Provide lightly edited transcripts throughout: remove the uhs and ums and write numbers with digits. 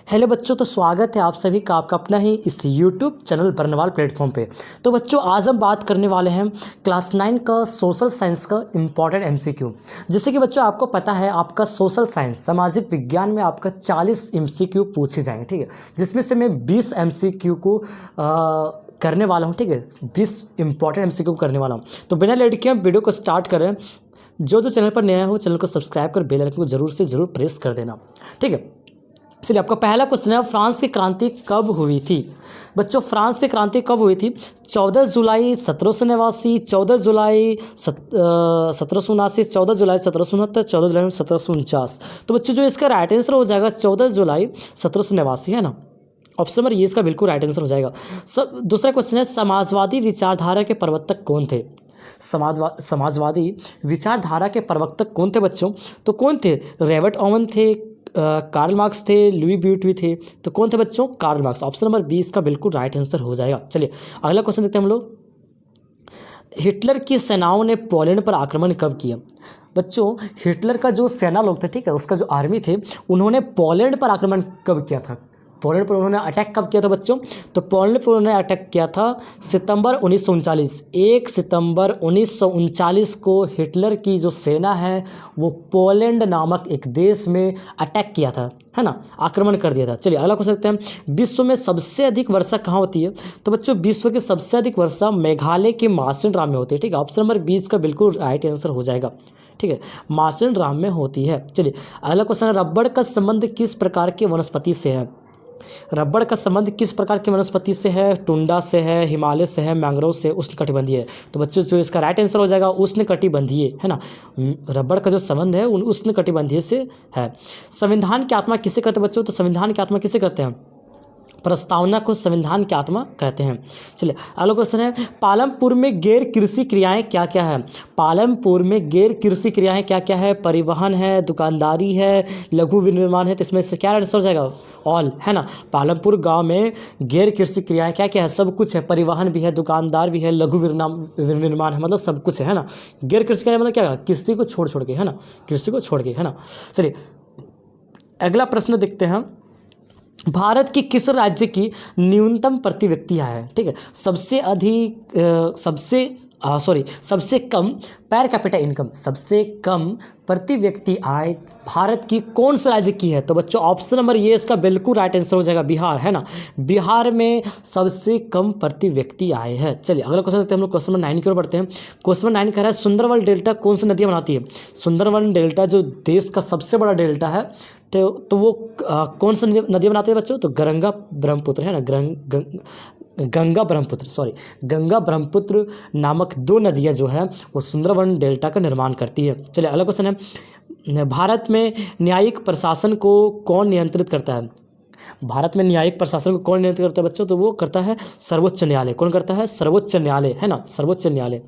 Hello बच्चों, तो स्वागत है आप सभी का आपका अपना ही इस यूट्यूब चैनल बर्नवाल प्लेटफॉर्म पे। तो बच्चों, आज हम बात करने वाले हैं क्लास 9 का सोशल साइंस का इम्पॉर्टेंट एमसीक्यू। जैसे कि बच्चों आपको पता है, आपका सोशल साइंस सामाजिक विज्ञान में आपका 40 एमसीक्यू पूछे जाएंगे, ठीक है। जिसमें से मैं 20 एमसीक्यू को करने वाला हूँ, ठीक है। 20 इंपॉर्टेंट एमसीक्यू करने वाला हूँ। तो बिना लेट के हम वीडियो को स्टार्ट करें। जो चैनल पर नया हो चैनल को सब्सक्राइब कर बेल आइकन को जरूर से ज़रूर प्रेस कर देना, ठीक है। चलिए, आपका पहला क्वेश्चन है, फ्रांस की क्रांति कब हुई थी? बच्चों, फ्रांस की क्रांति कब हुई थी? 14 जुलाई 1789, 14 जुलाई 1779, 14 जुलाई 1769, 14 जुलाई 1749। तो बच्चों, जो इसका राइट आंसर हो जाएगा 14 जुलाई 1789, है ना। ऑप्शन नंबर ये इसका बिल्कुल राइट आंसर हो जाएगा। दूसरा क्वेश्चन है, समाजवादी विचारधारा के प्रवर्तक कौन थे? समाजवादी विचारधारा के प्रवर्तक कौन थे बच्चों? तो कौन थे? रॉबर्ट ओवन थे, कार्ल मार्क्स थे, लुई ब्यूटवी थे। तो कौन थे बच्चों? Karl Marx. ऑप्शन नंबर 20 का बिल्कुल राइट आंसर हो जाएगा। चलिए, अगला क्वेश्चन देखते हैं हम लोग। हिटलर की सेनाओं ने पोलैंड पर आक्रमण कब किया? बच्चों, हिटलर का जो सेना लोग थे, ठीक है, उसका जो आर्मी थे, उन्होंने पोलैंड पर आक्रमण कब किया था? पोलैंड पर उन्होंने अटैक कब किया था बच्चों? तो पोलैंड पर उन्होंने अटैक किया था सितंबर 1939। 1 सितंबर 1939 को हिटलर की जो सेना है वो पोलैंड नामक एक देश में अटैक किया था, है ना, आक्रमण कर दिया था। चलिए, अगला क्वेश्चन देखते हैं। विश्व में सबसे अधिक वर्षा कहाँ होती है? तो बच्चों, विश्व की सबसे अधिक वर्षा मेघालय के मार्शल राम में होती है, ठीक है। ऑप्शन नंबर 20 का बिल्कुल राइट आंसर हो जाएगा, ठीक है। मार्शल राम में होती है। चलिए, अगला क्वेश्चन है, रबड़ का संबंध किस प्रकार के वनस्पति से है? रबड़ का संबंध किस प्रकार की वनस्पति से है? टुंडा से है, हिमालय से है, मैंग्रोव से, उष्णकटिबंधीय है। तो बच्चों, जो इसका राइट आंसर हो जाएगा उष्णकटिबंधीय, है ना। रबड़ का जो संबंध है उष्णकटिबंधीय से है। संविधान की आत्मा किसे कहते हैं बच्चों? तो संविधान की आत्मा किसे कहते हैं? प्रस्तावना को संविधान की आत्मा कहते हैं। चलिए, अगला क्वेश्चन है, पालमपुर में गैर कृषि क्रियाएं क्या क्या है? पालमपुर में गैर कृषि क्रियाएं क्या क्या है? परिवहन है, दुकानदारी है, लघु विनिर्माण है। तो इसमें से क्या आंसर हो जाएगा? ऑल, है ना। पालमपुर गांव में गैर कृषि क्रियाएं क्या क्या है? सब कुछ है, परिवहन भी है, दुकानदार भी है, लघु विनिर्माण है, मतलब सब कुछ है ना। गैर कृषि क्रिया मतलब क्या है? कृषि को छोड़ के, है ना, कृषि को छोड़ के, है ना। चलिए, अगला प्रश्न देखते हैं। भारत की किस राज्य की न्यूनतम प्रति व्यक्ति आय है? ठीक है, सबसे अधिक सबसे कम पर कैपिटा इनकम, सबसे कम प्रति व्यक्ति आय भारत की कौन से राज्य की है? तो बच्चों, ऑप्शन नंबर ये इसका बिल्कुल राइट आंसर हो जाएगा, बिहार, है ना। बिहार में सबसे कम प्रति व्यक्ति आय है। चलिए, अगला क्वेश्चन देखते हैं हम लोग। क्वेश्चन नंबर 9 की ओर बढ़ते हैं। क्वेश्चन नंबर 9 कह रहा है, सुंदरवन डेल्टा कौन सी नदियाँ बनाती है? सुंदरवन डेल्टा जो देश का सबसे बड़ा डेल्टा है, तो वो कौन सी नदी बनाते हैं बच्चों? तो गंगा ब्रह्मपुत्र, है ना। गंगा ब्रह्मपुत्र नामक दो नदियां जो है वो सुंदरवन डेल्टा का निर्माण करती है। चलिए, अगला क्वेश्चन है, भारत में न्यायिक प्रशासन को कौन नियंत्रित करता है? भारत में न्यायिक प्रशासन को कौन नियंत्रित करता है बच्चों? तो वो करता है सर्वोच्च न्यायालय। कौन करता है? सर्वोच्च न्यायालय, है ना, सर्वोच्च न्यायालय।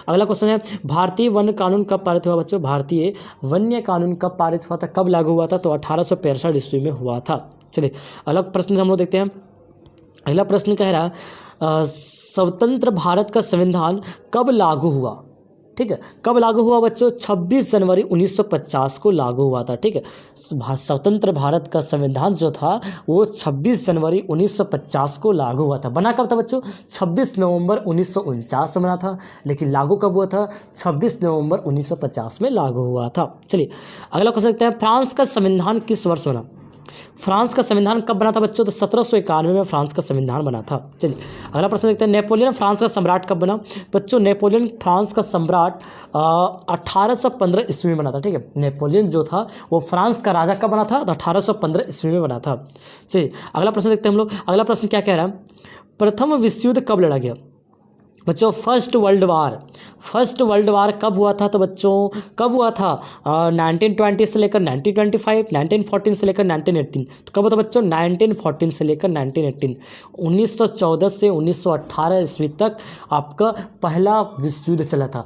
अगला क्वेश्चन है, भारतीय वन कानून कब पारित हुआ बच्चों? भारतीय वन्य कानून कब पारित हुआ था, कब लागू हुआ था? तो 1865 ईस्वी में हुआ था। चलिए, अलग प्रश्न हम लोग देखते हैं। अगला प्रश्न कह रहा है, स्वतंत्र भारत का संविधान कब लागू हुआ? ठीक है, कब लागू हुआ बच्चों? 26 जनवरी 1950 को लागू हुआ था, ठीक है। स्वतंत्र भारत का संविधान जो था वो 26 जनवरी 1950 को लागू हुआ था। बना कब था बच्चों? 26 नवंबर 1949 में बना था, लेकिन लागू कब हुआ था? 26 नवंबर 1950 में लागू हुआ था। चलिए, अगला क्वेश्चन देखते हैं, फ्रांस का संविधान किस वर्ष बना? फ्रांस का संविधान कब बना था बच्चों? तो 1791 में फ्रांस का संविधान बना था। चलिए, अगला प्रश्न देखते हैं, नेपोलियन फ्रांस का सम्राट कब बना? बच्चों, नेपोलियन फ्रांस का सम्राट 1815 ईस्वी में बना था, ठीक है। नेपोलियन जो था वो फ्रांस का राजा कब बना था? तो 1815 ईस्वी में बना था। चलिए, अगला प्रश्न देखते हैं हम लोग। अगला प्रश्न क्या कह रहा है, प्रथम विश्व युद्ध कब लड़ा गया? बच्चों, फर्स्ट वर्ल्ड वार कब हुआ था? तो बच्चों, कब हुआ था? 1920 से लेकर 1925, 1914 से लेकर 1918। तो कब हुआ था बच्चों? 1914 से लेकर 1918। 1914 से 1918 ईस्वी तक आपका पहला विश्व युद्ध चला था।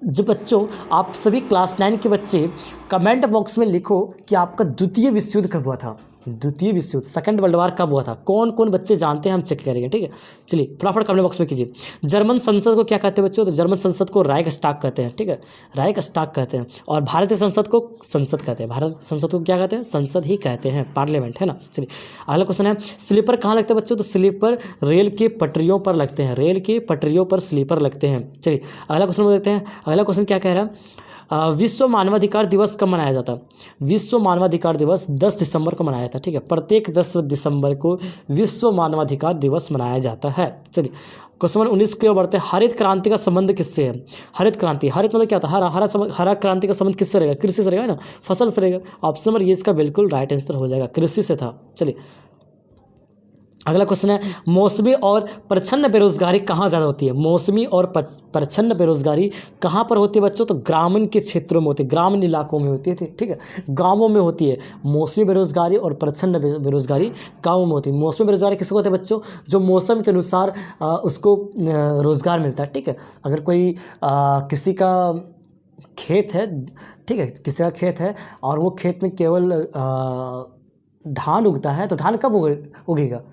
जो बच्चों, आप सभी क्लास 9 के बच्चे कमेंट बॉक्स में लिखो कि आपका द्वितीय विश्व युद्ध कब हुआ था। द्वितीय विश्व युद्ध, सेकंड वर्ल्ड वार कब हुआ था? कौन कौन बच्चे जानते हैं, हम चेक करेंगे। ठीक है, चलिए फटाफट कमेंट बॉक्स में कीजिए। जर्मन संसद को क्या कहते हैं बच्चों? तो जर्मन संसद को राइक्सटाग कहते हैं। ठीक है, राइक्सटाग कहते हैं। और भारतीय संसद को संसद कहते हैं। भारत संसद को क्या कहते हैं? संसद ही कहते हैं, पार्लियामेंट, है ना। चलिए अगला क्वेश्चन है, स्लीपर कहाँ लगते हैं बच्चों? तो स्लीपर रेल के पटरियों पर लगते हैं। रेल के पटरियों पर स्लीपर लगते हैं। चलिए अगला क्वेश्चन देखते हैं। अगला क्वेश्चन क्या कह रहा है? विश्व मानवाधिकार दिवस कब मनाया जाता है? विश्व मानवाधिकार दिवस 10 दिसंबर को मनाया जाता है। ठीक है, प्रत्येक 10 दिसंबर को विश्व मानवाधिकार दिवस मनाया जाता है। चलिए क्वेश्चन नंबर 19 की ओर बढ़ते हैं। हरित क्रांति का संबंध किससे है? हरित क्रांति, हरित मतलब क्या होता है? हरा क्रांति का संबंध किससे रहेगा? कृषि से रहेगा ना, फसल से रहेगा। ऑप्शन नंबर ये इसका बिल्कुल राइट आंसर हो जाएगा, कृषि से था। चलिए अगला क्वेश्चन है, मौसमी और प्रच्छन्न बेरोजगारी कहाँ ज़्यादा होती है? मौसमी और प्रच्छन्न बेरोजगारी कहाँ पर होती है बच्चों? तो ग्रामीण के क्षेत्रों में होती है, ग्रामीण इलाकों में होती है। ठीक है, गांवों में होती है मौसमी बेरोजगारी और प्रच्छन्न बेरोजगारी गाँवों में होती है। मौसमी बेरोजगारी किसको होती है बच्चों? जो मौसम के अनुसार उसको रोजगार मिलता है। ठीक है, अगर कोई किसी का खेत है, ठीक है, किसी का खेत है और वो खेत में केवल धान उगता है, तो धान कब उगेगा?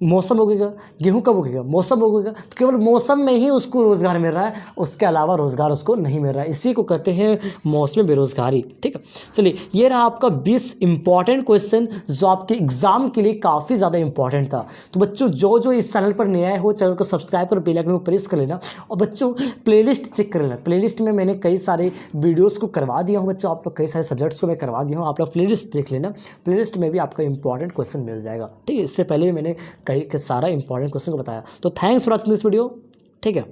मौसम उगेगा। गेहूं कब उगेगा? मौसम उगेगा। तो केवल मौसम में ही उसको रोज़गार मिल रहा है, उसके अलावा रोज़गार उसको नहीं मिल रहा है। इसी को कहते हैं मौसमी बेरोज़गारी। ठीक है, चलिए ये रहा आपका 20 इंपॉर्टेंट क्वेश्चन जो आपके एग्जाम के लिए काफ़ी ज़्यादा इंपॉर्टेंट था। तो बच्चों जो इस चैनल पर नया हो, चैनल को सब्सक्राइब कर बेल आइकन को प्रेस कर लेना। और बच्चों प्लेलिस्ट चेक कर लेना। प्लेलिस्ट में मैंने कई सारे वीडियोज़ को करवा दिया हूँ बच्चों, आप लोग कई सारे सब्जेक्ट्स को मैं करवा दिया हूँ। आप लोग प्लेलिस्ट देख लेना, प्लेलिस्ट में भी आपका इंपॉर्टेंट क्वेश्चन मिल जाएगा। ठीक है, इससे पहले भी मैंने कई सारा इंपॉर्टेंट क्वेश्चन को बताया। तो thanks for watching this video. ठीक है।